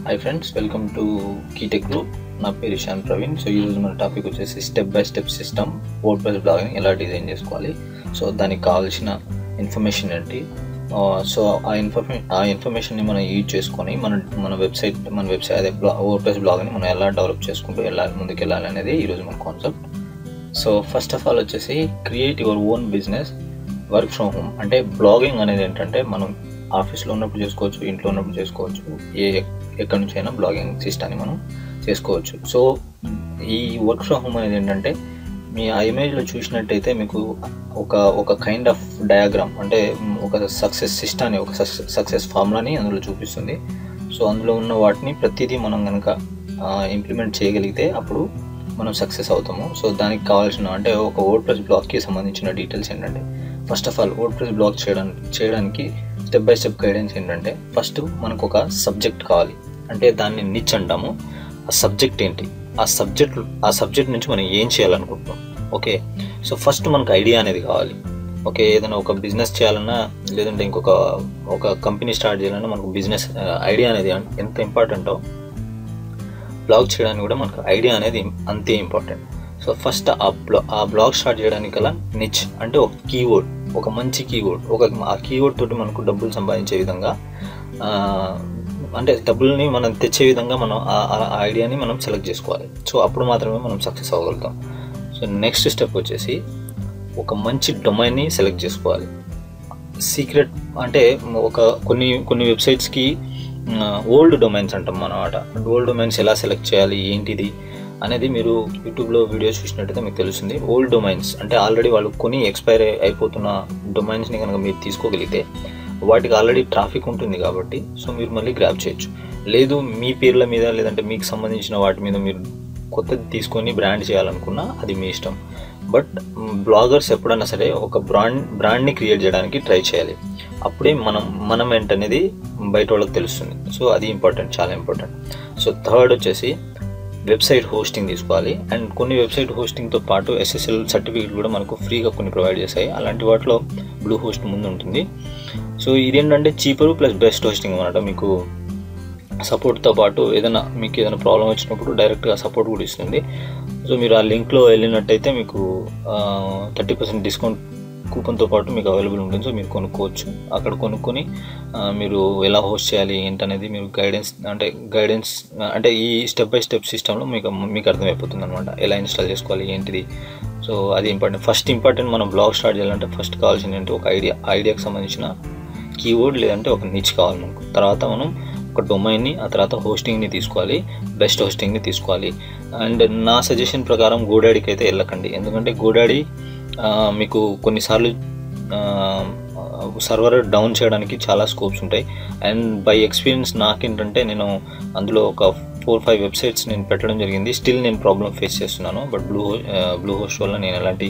Hi friends, welcome to Keytech group. నా పేరు Ishan Praveen. So ఈరోజు మన టాపిక్ వచ్చేసి step by step system WordPress blogging ఎలా డిజైన్ చేసుకోవాలి. సో దానికి కావాల్సిన ఇన్ఫర్మేషన్ ఏంటి, సో ఆ ఇన్ఫర్మేషన్ని మనం యూజ్ చేసుకొని మన వెబ్సైట్ అదే వర్డ్ప్రెస్ బ్లాగ్ని మనం ఎలా డెవలప్ చేసుకుంటూ ముందుకు వెళ్ళాలి అనేది ఈరోజు మన concept. So first of all వచ్చేసి create your own business work from home. అంటే బ్లాగింగ్ అనేది ఏంటంటే మనం ఆఫీస్లో ఉన్నప్పుడు చేసుకోవచ్చు, ఇంట్లో ఉన్నప్పుడు చేసుకోవచ్చు, ఎక్కడి నుంచి అయినా బ్లాగింగ్ సిస్టమ్ని మనం చేసుకోవచ్చు. సో ఈ వర్క్ ఫ్రమ్ హోమ్ అనేది ఏంటంటే మీ ఆ ఇమేజ్లో చూసినట్టయితే మీకు ఒక కైండ్ ఆఫ్ డయాగ్రామ్, అంటే ఒక సక్సెస్ సిస్టమ్ని, ఒక సక్సెస్ ఫార్ములాని అందులో చూపిస్తుంది. సో అందులో ఉన్న వాటిని ప్రతిదీ మనం కనుక ఇంప్లిమెంట్ చేయగలిగితే అప్పుడు మనం సక్సెస్ అవుతాము. సో దానికి కావాల్సిన అంటే ఒక వర్డ్ప్రెస్ బ్లాగ్కి సంబంధించిన డీటెయిల్స్ ఏంటంటే, first of all WordPress blog చేయడానికి స్టెప్ బై స్టెప్ గైడెన్స్ ఏంటంటే, ఫస్ట్ మనకు ఒక సబ్జెక్ట్ కావాలి. అంటే దాన్ని నిచ్ అంటాము. ఆ సబ్జెక్ట్ ఏంటి, ఆ సబ్జెక్ట్ నుంచి మనం ఏం చేయాలనుకుంటున్నాం. ఓకే, సో ఫస్ట్ మనకు ఐడియా అనేది కావాలి. ఓకే, ఏదైనా ఒక బిజినెస్ చేయాలన్నా లేదంటే ఒక కంపెనీ స్టార్ట్ చేయాలన్నా మనకు బిజినెస్ ఐడియా అనేది ఎంత ఇంపార్టెంటో బ్లాగ్ చేయడానికి కూడా మనకు ఐడియా అనేది అంతే ఇంపార్టెంట్. సో ఫస్ట్ ఆ బ్లాగ్ స్టార్ట్ చేయడానికి గల నిచ్ అంటే ఒక కీవర్డ్, ఒక మంచి కీవర్డ్, ఆ కీవర్డ్ తోటి మనకు డబ్బులు సంపాదించే విధంగా, అంటే డబ్బుల్ని మనం తెచ్చే విధంగా మనం ఆ ఐడియాని మనం సెలెక్ట్ చేసుకోవాలి. సో అప్పుడు మాత్రమే మనం సక్సెస్ అవ్వగలుగుతాం. సో నెక్స్ట్ స్టెప్ వచ్చేసి ఒక మంచి డొమైన్ని సెలెక్ట్ చేసుకోవాలి. సీక్రెట్ అంటే కొన్ని వెబ్సైట్స్కి ఓల్డ్ డొమైన్స్ అంటాం మనం ఆట. ఓల్డ్ డొమైన్స్ ఎలా సెలెక్ట్ చేయాలి ఏంటిది అనేది మీరు యూట్యూబ్లో వీడియో చూసినట్టయితే మీకు తెలుస్తుంది. ఓల్డ్ డొమైన్స్ అంటే ఆల్రెడీ వాళ్ళు కొని ఎక్స్పైర్ అయిపోతున్న డొమైన్స్ని కనుక మీరు తీసుకోగలిగితే వాటికి ఆల్రెడీ ట్రాఫిక్ ఉంటుంది కాబట్టి సో మీరు మళ్ళీ గ్రాబ్ చేయొచ్చు. లేదు మీ పేర్ల మీద లేదంటే మీకు సంబంధించిన వాటి మీద మీరు కొత్తది తీసుకొని బ్రాండ్ చేయాలనుకున్నా అది మీ ఇష్టం. బట్ బ్లాగర్స్ ఎప్పుడైనా సరే ఒక బ్రాండ్ని క్రియేట్ చేయడానికి ట్రై చేయాలి. అప్పుడే మనం ఏంటనేది బయట వాళ్ళకి తెలుస్తుంది. సో అది ఇంపార్టెంట్, చాలా ఇంపార్టెంట్. సో థర్డ్ వచ్చేసి వెబ్సైట్ హోస్టింగ్ తీసుకోవాలి. అండ్ కొన్ని వెబ్సైట్ హోస్టింగ్తో పాటు SSL సర్టిఫికేట్ కూడా మనకు ఫ్రీగా కొన్ని ప్రొవైడ్ చేస్తాయి. అలాంటి వాటిలో బ్లూ హోస్ట్ ముందు ఉంటుంది. సో ఇదేంటంటే చీపర్ ప్లస్ బెస్ట్ హోస్టింగ్ అన్నమాట. మీకు సపోర్ట్తో పాటు మీకు ఏదైనా ప్రాబ్లం వచ్చినప్పుడు డైరెక్ట్గా సపోర్ట్ కూడా ఇస్తుంది. సో మీరు ఆ లింక్లో వెళ్ళినట్టయితే మీకు 30% డిస్కౌంట్ కూపన్తో పాటు మీకు అవైలబుల్ ఉంటుంది. సో మీరు కొనుక్కోవచ్చు. అక్కడ కొనుక్కొని మీరు ఎలా హోస్ట్ చేయాలి ఏంటనేది మీరు గైడెన్స్ అంటే ఈ స్టెప్ బై స్టెప్ సిస్టంలో మీకు అర్థమైపోతుంది అనమాట, ఎలా ఇన్స్టాల్ చేసుకోవాలి ఏంటిది. సో అది ఫస్ట్ ఇంపార్టెంట్. మనం బ్లాగ్ స్టార్ట్ చేయాలంటే ఫస్ట్ కావాల్సింది ఏంటి, ఒక ఐడియాకి సంబంధించిన కీవర్డ్ లేదంటే ఒక నిచ్ కావాలి మనకు. తర్వాత మనం ఒక డొమైన్ని, ఆ తర్వాత హోస్టింగ్ని తీసుకోవాలి, బెస్ట్ హోస్టింగ్ని తీసుకోవాలి. అండ్ నా సజెషన్ ప్రకారం గోడాడీకి అయితే వెళ్ళకండి. ఎందుకంటే గోడాడీ మీకు కొన్నిసార్లు సర్వర్ డౌన్ చేయడానికి చాలా స్కోప్స్ ఉంటాయి. అండ్ బై ఎక్స్పీరియన్స్ నాకేంటంటే నేను అందులో ఒక 4-5 వెబ్సైట్స్ నేను పెట్టడం జరిగింది. స్టిల్ నేను ప్రాబ్లం ఫేస్ చేస్తున్నాను. బట్ బ్లూ హోస్ట్ వల్ల నేను ఎలాంటి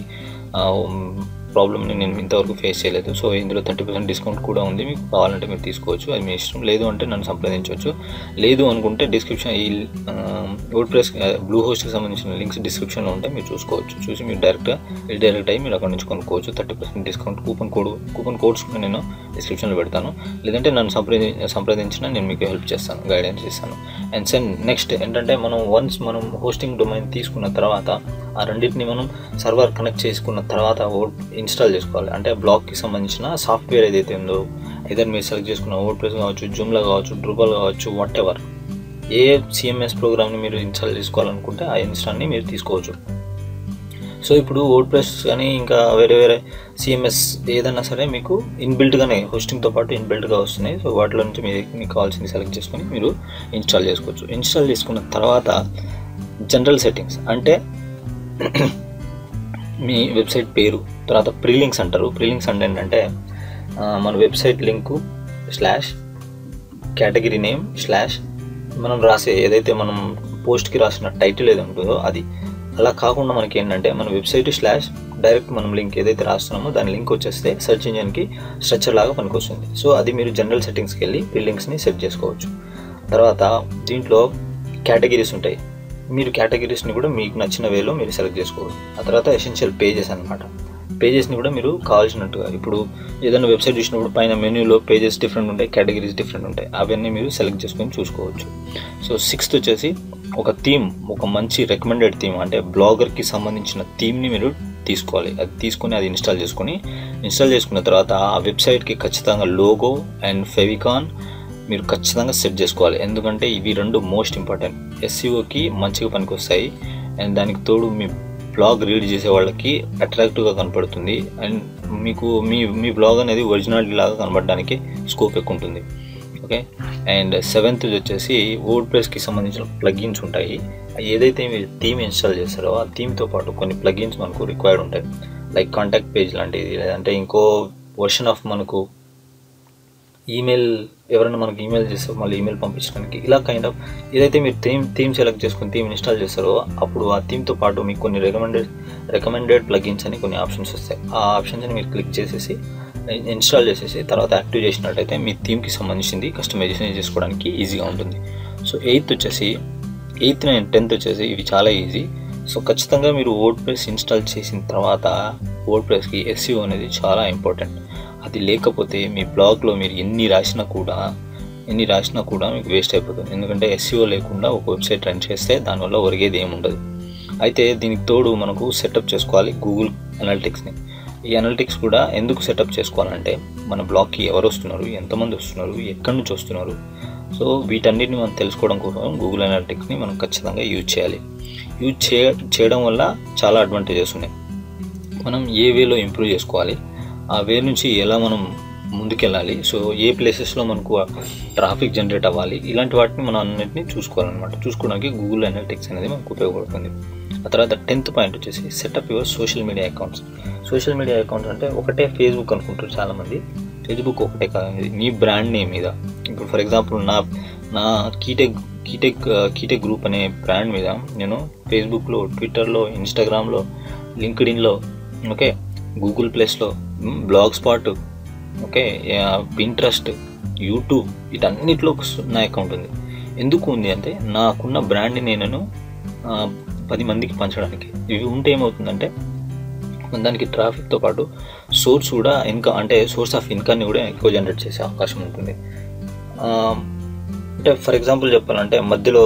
ప్రాబ్లమ్ని నేను ఇంతవరకు ఫేస్ చేయలేదు. సో ఇందులో 30% డిస్కౌంట్ కూడా ఉంది. మీకు కావాలంటే మీరు తీసుకోవచ్చు, అది మీ ఇష్టం. లేదు అంటే నన్ను సంప్రదించవచ్చు. లేదు అనుకుంటే డిస్క్రిప్షన్ ఈ వర్డ్ప్రెస్ బ్లూ హోస్ట్కి సంబంధించిన లింక్స్ డిస్క్రిప్షన్లో ఉంటే మీరు చూసి మీరు డైరెక్ట్ అయ్యి మీరు అక్కడ నుంచి కొనుక్కోవచ్చు. 30% డిస్కౌంట్ కూపన్ కోడ్స్ కూడా నేను డిస్క్రిప్షన్లో పెడతాను. లేదంటే నన్ను సంప్రదించిన నేను మీకు హెల్ప్ చేస్తాను, గైడెన్స్ ఇస్తాను. అండ్ నెక్స్ట్ ఏంటంటే మనం హోస్టింగ్ డొమైన్ తీసుకున్న తర్వాత ఆ రెండింటిని మనం సర్వర్ కనెక్ట్ చేసుకున్న తర్వాత ఇన్స్టాల్ చేసుకోవాలి. అంటే బ్లాగ్కి సంబంధించిన సాఫ్ట్వేర్ ఏదైతే ఉందో, ఏదైనా మీరు సెలెక్ట్ చేసుకున్న వర్డ్ప్రెస్ కావచ్చు, జూమ్లా కావచ్చు, డ్రూబల్ కావచ్చు, వాట్ ఎవర్ ఏ CMS ప్రోగ్రామ్ని మీరు ఇన్స్టాల్ చేసుకోవాలనుకుంటే ఆ ఇన్స్టాల్ని మీరు తీసుకోవచ్చు. సో ఇప్పుడు వర్డ్ప్రెస్ కానీ ఇంకా వేరే CMS ఏదైనా సరే మీకు ఇన్బిల్ట్గానే హోస్టింగ్తో పాటు ఇన్బిల్ట్గా వస్తున్నాయి. సో వాటిలో నుంచి మీకు కావాల్సింది సెలెక్ట్ చేసుకొని మీరు ఇన్స్టాల్ చేసుకోవచ్చు. ఇన్స్టాల్ చేసుకున్న తర్వాత జనరల్ సెట్టింగ్స్ అంటే మీ వెబ్సైట్ పేరు, తర్వాత ప్రీలింక్స్ అంటారు. ప్రీలింక్స్ అంటే ఏంటంటే మన వెబ్సైట్ లింకు / కేటగిరీ నేమ్ / మనం రాసే ఏదైతే మనం పోస్ట్కి రాసిన టైటిల్ ఏది ఉంటుందో అది. అలా కాకుండా మనకి ఏంటంటే మన వెబ్సైట్ / డైరెక్ట్ మనం లింక్ ఏదైతే రాస్తున్నామో దాని లింక్ వచ్చేస్తే సెర్చ్ ఇంజిన్కి స్ట్రక్చర్ లాగా పనికొస్తుంది. సో అది మీరు జనరల్ సెట్టింగ్స్కి వెళ్ళి ప్రీలింక్స్ని సెట్ చేసుకోవచ్చు. తర్వాత దీంట్లో కేటగిరీస్ ఉంటాయి. మీరు కేటగిరీస్ని కూడా మీకు నచ్చిన వేలో మీరు సెలెక్ట్ చేసుకోవచ్చు. ఆ తర్వాత ఎసెన్షియల్ పేజెస్ అనమాట. పేజెస్ని కూడా మీరు కావాల్సినట్టుగా, ఇప్పుడు ఏదైనా వెబ్సైట్ చూసినప్పుడు పైన మెనూలో పేజెస్ డిఫరెంట్ ఉంటాయి, కేటగిరీస్ డిఫరెంట్ ఉంటాయి, అవన్నీ మీరు సెలెక్ట్ చేసుకొని చూసుకోవచ్చు. సో 6th వచ్చేసి ఒక థీమ్, ఒక మంచి రికమెండెడ్ థీమ్, అంటే బ్లాగర్కి సంబంధించిన థీమ్ని మీరు తీసుకోవాలి. అది తీసుకొని అది ఇన్స్టాల్ చేసుకున్న తర్వాత ఆ వెబ్సైట్కి ఖచ్చితంగా లోగో అండ్ ఫెవికాన్ మీరు ఖచ్చితంగా సెట్ చేసుకోవాలి. ఎందుకంటే ఇవి 2 మోస్ట్ ఇంపార్టెంట్, SEOకి మంచిగా పనికొస్తాయి. అండ్ దానికి తోడు మీ బ్లాగ్ రీడ్ చేసే వాళ్ళకి అట్రాక్టివ్గా కనపడుతుంది. అండ్ మీకు మీ బ్లాగ్ అనేది ఒరిజినాలిటీ లాగా కనబడడానికి స్కోప్ ఎక్కువ ఉంటుంది. ఓకే. అండ్ 7th వచ్చేసి వర్డ్ప్రెస్కి సంబంధించిన ప్లగిన్స్ ఉంటాయి. ఏదైతే మీరు థీమ్ ఇన్స్టాల్ చేస్తారో ఆ థీమ్తో పాటు కొన్ని ప్లగిన్స్ మనకు రిక్వైర్డ్ ఉంటాయి. లైక్ కాంటాక్ట్ పేజ్ లాంటిది, లేదంటే ఇంకో వర్షన్ ఆఫ్ మనకు ఈమెయిల్, ఎవరైనా మనకు ఈమెయిల్ చేస్తే మళ్ళీ ఈమెయిల్ పంపించడానికి, ఇలా కైండ్ ఆఫ్ ఏదైతే మీరు థీమ్ సెలెక్ట్ చేసుకుని థీమ్ ఇన్స్టాల్ చేస్తారో అప్పుడు ఆ థీమ్తో పాటు మీకు కొన్ని రికమెండెడ్ ప్లగిన్స్ అని కొన్ని ఆప్షన్స్ వస్తాయి. ఆ ఆప్షన్స్ని మీరు క్లిక్ చేసేసి ఇన్స్టాల్ చేసేసి తర్వాత యాక్టివ్ చేసినట్టయితే మీ థీమ్కి సంబంధించింది కస్టమైజేషన్ చేసుకోవడానికి ఈజీగా ఉంటుంది. సో 8th and 10th వచ్చేసి ఇవి చాలా ఈజీ. సో ఖచ్చితంగా మీరు వర్డ్ప్రెస్ ఇన్స్టాల్ చేసిన తర్వాత వర్డ్ప్రెస్కి SEO అనేది చాలా ఇంపార్టెంట్. అది లేకపోతే మీ బ్లాగ్లో మీరు ఎన్ని రాసినా కూడా మీకు వేస్ట్ అయిపోతుంది. ఎందుకంటే SEO లేకుండా ఒక వెబ్సైట్ రన్ చేస్తే దానివల్ల ఒరిగేది ఏముండదు. అయితే దీనికి తోడు మనకు సెటప్ చేసుకోవాలి గూగుల్ అనలిటిక్స్ని. ఈ అనలిటిక్స్ కూడా ఎందుకు సెటప్ చేసుకోవాలంటే మన బ్లాగ్కి ఎవరు వస్తున్నారు, ఎంతమంది వస్తున్నారు, ఎక్కడి నుంచి వస్తున్నారు, సో వీటన్నిటిని మనం తెలుసుకోవడం కోసం గూగుల్ అనలిటిక్స్ని మనం ఖచ్చితంగా యూజ్ చేయాలి. చేయడం వల్ల చాలా అడ్వాంటేజెస్ ఉన్నాయి. మనం ఏ వేలో ఇంప్రూవ్ చేసుకోవాలి, ఆ వే నుంచి ఎలా మనం ముందుకెళ్ళాలి, సో ఏ ప్లేసెస్లో మనకు ట్రాఫిక్ జనరేట్ అవ్వాలి, ఇలాంటి వాటిని మనం అన్నింటినీ చూసుకోవాలన్నమాట. చూసుకోవడానికి గూగుల్ అనలిటిక్స్ అనేది మనకు ఉపయోగపడుతుంది. ఆ తర్వాత 10th పాయింట్ వచ్చేసి setup your social media accounts. Social media accounts అంటే ఒకటే ఫేస్బుక్ అనుకుంటారు చాలామంది. ఫేస్బుక్ ఒకటే కాదు, మీ బ్రాండ్ నేమ్ మీద. ఇప్పుడు ఫర్ ఎగ్జాంపుల్ నా కీటెక్ గ్రూప్ అనే బ్రాండ్ మీద నేను ఫేస్బుక్లో, ట్విట్టర్లో, ఇన్స్టాగ్రామ్లో, లింక్డ్ఇన్లో, ఓకే, గూగుల్ ప్లస్లో, blog spot, okay, Pinterest, YouTube, వీటన్నిటిలో నా అకౌంట్ ఉంది. ఎందుకు ఉంది అంటే నాకున్న బ్రాండ్ని నేను 10 మందికి పంచడానికి. ఇవి ఉంటే ఏమవుతుందంటే దానికి ట్రాఫిక్తో పాటు సోర్స్ కూడా సోర్స్ ఆఫ్ ఇన్కమ్ని కూడా ఎక్కువ జనరేట్ చేసే అవకాశం ఉంటుంది. అంటే ఫర్ ఎగ్జాంపుల్ చెప్పాలంటే మధ్యలో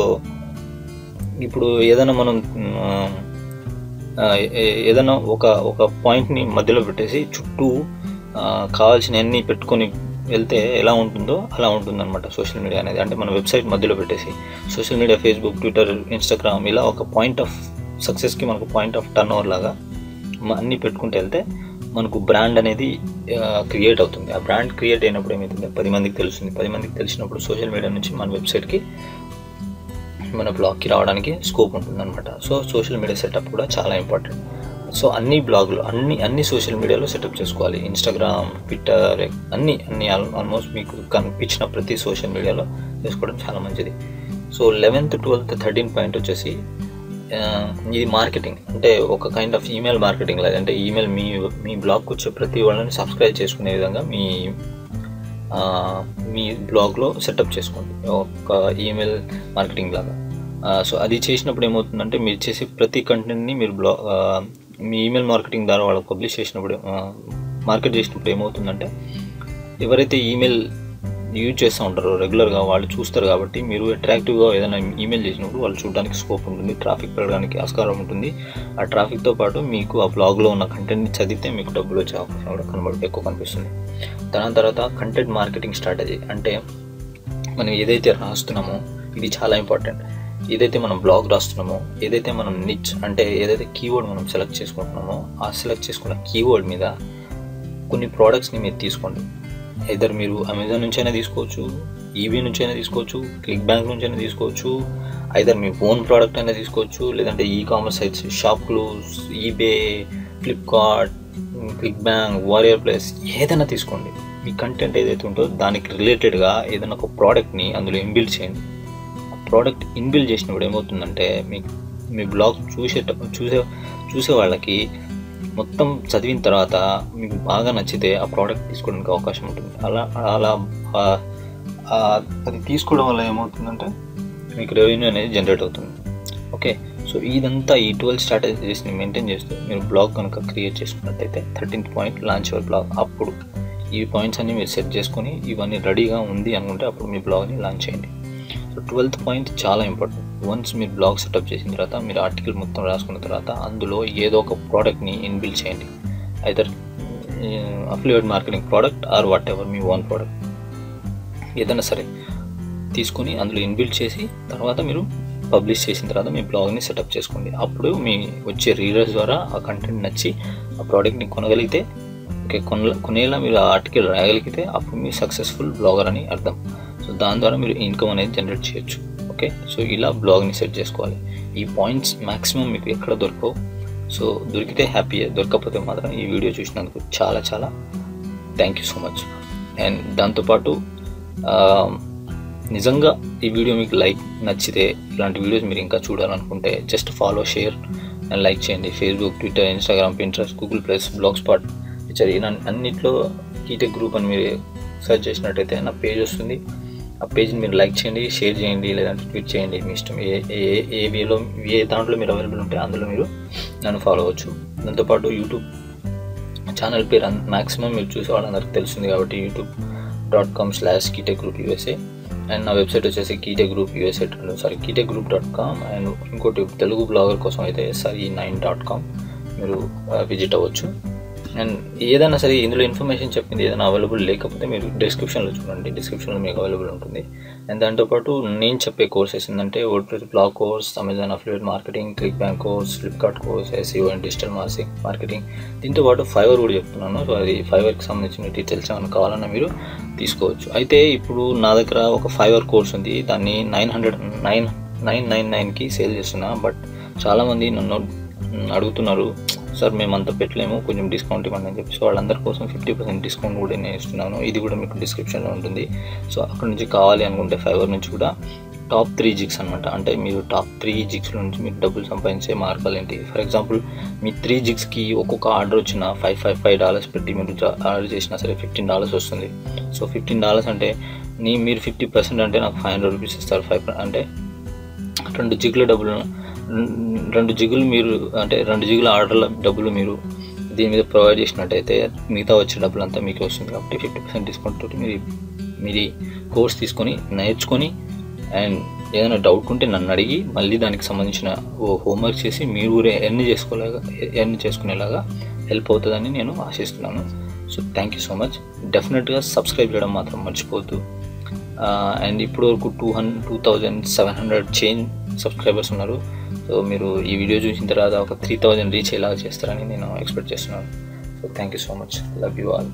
ఇప్పుడు ఏదైనా మనం ఏదైనా ఒక పాయింట్ని మధ్యలో పెట్టేసి చుట్టూ కావాల్సినవన్నీ పెట్టుకొని వెళ్తే ఎలా ఉంటుందో అలా ఉంటుందన్నమాట సోషల్ మీడియా అనేది. అంటే మన వెబ్సైట్ మధ్యలో పెట్టేసి social media, Facebook, Twitter, Instagram, ఇలా ఒక పాయింట్ ఆఫ్ సక్సెస్కి మనకు పాయింట్ ఆఫ్ టర్న్ ఓవర్ లాగా అన్నీ పెట్టుకుంటూ వెళ్తే మనకు బ్రాండ్ అనేది క్రియేట్ అవుతుంది. ఆ బ్రాండ్ క్రియేట్ అయినప్పుడు ఏమవుతుంది, 10 మందికి తెలుస్తుంది. 10 మందికి తెలిసినప్పుడు సోషల్ మీడియా నుంచి మన వెబ్సైట్కి, మన బ్లాగ్కి రావడానికి స్కోప్ ఉంటుంది అనమాట. సో సోషల్ మీడియా సెటప్ కూడా చాలా ఇంపార్టెంట్. సో అన్ని బ్లాగులు అన్ని సోషల్ మీడియాలో సెటప్ చేసుకోవాలి. ఇన్స్టాగ్రామ్, ట్విట్టర్, అన్ని ఆల్మోస్ట్ మీకు కనిపించిన ప్రతి సోషల్ మీడియాలో చేసుకోవడం చాలా మంచిది. So 11th, 12th, 13th point వచ్చేసి ఇది మార్కెటింగ్. అంటే ఒక కైండ్ ఆఫ్ ఈమెయిల్ మార్కెటింగ్ లాగా. అంటే ఈమెయిల్ మీ బ్లాగ్కి వచ్చే ప్రతి వాళ్ళని సబ్స్క్రైబ్ చేసుకునే విధంగా మీ బ్లాగ్లో సెటప్ చేసుకోండి, ఒక ఈమెయిల్ మార్కెటింగ్ లాగా. సో అది చేసినప్పుడు ఏమవుతుందంటే మీరు చేసే ప్రతి కంటెంట్ని మీరు మీ ఈమెయిల్ మార్కెటింగ్ ద్వారా వాళ్ళకి పబ్లిష్ చేసినప్పుడు, మార్కెట్ చేసినప్పుడు ఏమవుతుందంటే ఎవరైతే ఈమెయిల్ యూజ్ చేస్తూ ఉంటారో రెగ్యులర్గా వాళ్ళు చూస్తారు. కాబట్టి మీరు అట్రాక్టివ్గా ఏదైనా ఈమెయిల్ చేసినప్పుడు వాళ్ళు చూడడానికి స్కోప్ ఉంటుంది, ట్రాఫిక్ పెరగడానికి ఆస్కారం ఉంటుంది. ఆ ట్రాఫిక్తో పాటు మీకు ఆ బ్లాగ్లో ఉన్న కంటెంట్ని చదివితే మీకు డబ్బులు వచ్చే అవకాశం కూడా ఎక్కువ కనిపిస్తుంది. దాని తర్వాత కంటెంట్ మార్కెటింగ్ స్ట్రాటజీ. అంటే మనం ఏదైతే రాస్తున్నామో ఇది చాలా ఇంపార్టెంట్. ఏదైతే మనం బ్లాగ్ రాస్తున్నామో, ఏదైతే మనం నిచ్ అంటే ఏదైతే కీవర్డ్ మనం సెలెక్ట్ చేసుకుంటున్నామో ఆ సెలెక్ట్ చేసుకున్న కీవర్డ్ మీద కొన్ని ప్రోడక్ట్స్ని మీరు తీసుకోండి. ఐదర్ మీరు అమెజాన్ నుంచి అయినా తీసుకోవచ్చు, ఈబే నుంచి అయినా తీసుకోవచ్చు, క్లిక్ బ్యాంక్ నుంచి అయినా తీసుకోవచ్చు, ఐదర్ మీ ఓన్ ప్రోడక్ట్ అయినా తీసుకోవచ్చు, లేదంటే commerce sites, Shop Clues, eBay, Flipkart, Click Bank, Warrior Plus, ఏదైనా తీసుకోండి. మీ కంటెంట్ ఏదైతే ఉంటుందో దానికి రిలేటెడ్గా ఏదైనా ఒక ప్రోడక్ట్ని అందులో ఇన్బిల్డ్ చేయండి. ఆ ప్రోడక్ట్ ఇన్బిల్డ్ చేసినప్పుడు ఏమవుతుందంటే మీ బ్లాగ్ చూసే వాళ్ళకి మొత్తం చదివిన తర్వాత మీకు బాగా నచ్చితే ఆ ప్రోడక్ట్ తీసుకోవడానికి అవకాశం ఉంటుంది. అలా అది తీసుకోవడం వల్ల ఏమవుతుందంటే మీకు రెవెన్యూ అనేది జనరేట్ అవుతుంది. ఓకే, సో ఇదంతా ఈ 12 స్ట్రాటజీస్ని మెయింటైన్ చేస్తూ మీరు బ్లాగ్ కనుక క్రియేట్ చేసుకున్నట్టయితే 13th point launch your blog. అప్పుడు ఈ పాయింట్స్ అన్ని మీరు సెట్ చేసుకొని ఇవన్నీ రెడీగా ఉంది అనుకుంటే అప్పుడు మీ బ్లాగ్ని లాంచ్ చేయండి. సో 12th పాయింట్ చాలా ఇంపార్టెంట్. వన్స్ మీరు బ్లాగ్ సెటప్ చేసిన తర్వాత మీరు ఆర్టికల్ మొత్తం రాసుకున్న తర్వాత అందులో ఏదో ఒక ప్రోడక్ట్ని ఇన్బిల్డ్ చేయండి. Either affiliate marketing product or what ever me own product ఏదైనా సరే తీసుకొని అందులో ఇన్బిల్డ్ చేసి తర్వాత మీరు పబ్లిష్ చేసిన తర్వాత మీ బ్లాగ్ని సెటప్ చేసుకోండి. అప్పుడు మీ వచ్చే రీడర్స్ ద్వారా ఆ కంటెంట్ నచ్చి ఆ ప్రోడక్ట్ని కొనగలిగితే కొనేలా మీరు ఆ ఆర్టికల్ రాయగలిగితే అప్పుడు మీరు సక్సెస్ఫుల్ బ్లాగర్ అని అర్థం. సో దాని ద్వారా మీరు ఇన్కమ్ అనేది జనరేట్ చేయొచ్చు. ఓకే, సో ఇలా బ్లాగ్ని సెట్ చేసుకోవాలి. ఈ పాయింట్స్ మ్యాక్సిమం మీకు ఎక్కడ దొరకవు. సో దొరికితే హ్యాపీ, దొరకకపోతే మాత్రం ఈ వీడియో చూసినందుకు చాలా చాలా thank you so much. And దాంతోపాటు నిజంగా ఈ వీడియో మీకు నచ్చితే ఇలాంటి వీడియోస్ మీరు ఇంకా చూడాలనుకుంటే just follow, share and like చేయండి. Facebook, Twitter, Instagram, Pinterest, Google plus, Blogspot, అన్నిట్లో కీటెక్ గ్రూప్ అని మీరు సెర్చ్ చేసినట్టయితే నా పేజ్ వస్తుంది. ఆ పేజ్ని మీరు లైక్ చేయండి, షేర్ చేయండి, లేదంటే ట్వీట్ చేయండి. మీ ఇష్టం, ఏ వేలో ఏ దాంట్లో మీరు అవైలబుల్ ఉంటే అందులో మీరు నన్ను ఫాలో అవ్వచ్చు. దాంతోపాటు యూట్యూబ్ ఛానల్ పేరు మ్యాక్సిమం మీరు చూసే వాళ్ళందరికీ తెలుస్తుంది కాబట్టి youtube.com/KeyTechGroupUSA. అండ్ నా వెబ్సైట్ వచ్చేసి KeyTechGroupUSA.com అండ్ ఇంకోటి తెలుగు బ్లాగర్ కోసం అయితే sari9.com మీరు విజిట్ అవ్వచ్చు. అండ్ ఏదైనా సరే ఇందులో ఇన్ఫర్మేషన్ చెప్పింది ఏదైనా అవైలబుల్ లేకపోతే మీరు డిస్క్రిప్షన్లో చూడండి, డిస్క్రిప్షన్లో మీకు అవైలబుల్ ఉంటుంది. అండ్ దాంతోపాటు నేను చెప్పే కోర్సెస్ ఏంటంటే WordPress blog course, Amazon affiliate marketing, click bank course, Flipkart course, SEO and digital marketing. దీంతోపాటు ఫైవర్ కూడా చెప్తున్నాను. సో అది ఫైవర్కి సంబంధించిన డీటెయిల్స్ ఏమైనా కావాలన్నా మీరు తీసుకోవచ్చు. అయితే ఇప్పుడు నా దగ్గర ఒక ఫైవర్ కోర్స్ ఉంది, దాన్ని 999కి సేల్ చేస్తున్నా. బట్ చాలామంది నన్ను అడుగుతున్నారు, సార్ మేము అంత పెట్టలేము, కొంచెం డిస్కౌంట్ ఇవ్వండి అని చెప్పి. సో వాళ్ళందరి కోసం 50% డిస్కౌంట్ కూడా నేను ఇస్తున్నాను. ఇది కూడా మీకు డిస్క్రిప్షన్లో ఉంటుంది. సో అక్కడ నుంచి కావాలి అనుకుంటే ఫైవర్ నుంచి కూడా టాప్ 3 జిగ్స్ అనమాట. అంటే మీరు టాప్ 3 జిగ్స్ నుంచి మీరు డబ్బులు సంపాదించే మార్గాలు ఏంటి. ఫర్ ఎగ్జాంపుల్ మీ 3 జిగ్స్కి ఒక్కొక్క ఆర్డర్ వచ్చిన $5 పెట్టి మీరు ఆర్డర్ చేసినా సరే $15 వస్తుంది. సో $15 అంటే మీరు 50% అంటే నాకు $500 ఇస్తారు. 5 అంటే 2 జిగ్ల డబ్బులు, 2 జిగులు మీరు అంటే 2 జిగుల ఆర్డర్ల డబ్బులు మీరు దీని మీద ప్రొవైడ్ చేసినట్టయితే మిగతా వచ్చే డబ్బులు అంతా మీకు వస్తుంది. కాబట్టి 50% డిస్కౌంట్ తోటి మీరు కోర్స్ తీసుకొని నేర్చుకొని అండ్ ఏదైనా డౌట్ ఉంటే నన్ను అడిగి మళ్ళీ దానికి సంబంధించిన హోంవర్క్ చేసి మీరు ఎర్న్ చేసుకునేలాగా హెల్ప్ అవుతుందని నేను ఆశిస్తున్నాను. So thank you so much. డెఫినెట్గా సబ్స్క్రైబ్ చేయడం మాత్రం మర్చిపోవద్దు. అండ్ ఇప్పుడు వరకు 2700 చేంజ్ సబ్స్క్రైబర్స్ ఉన్నారు. సో మీరు ఈ వీడియో చూసిన తర్వాత ఒక 3000 రీచ్ అయ్యేలాగా చేస్తారని నేను ఎక్స్పెక్ట్ చేస్తున్నాను. So thank you so much. Love you all.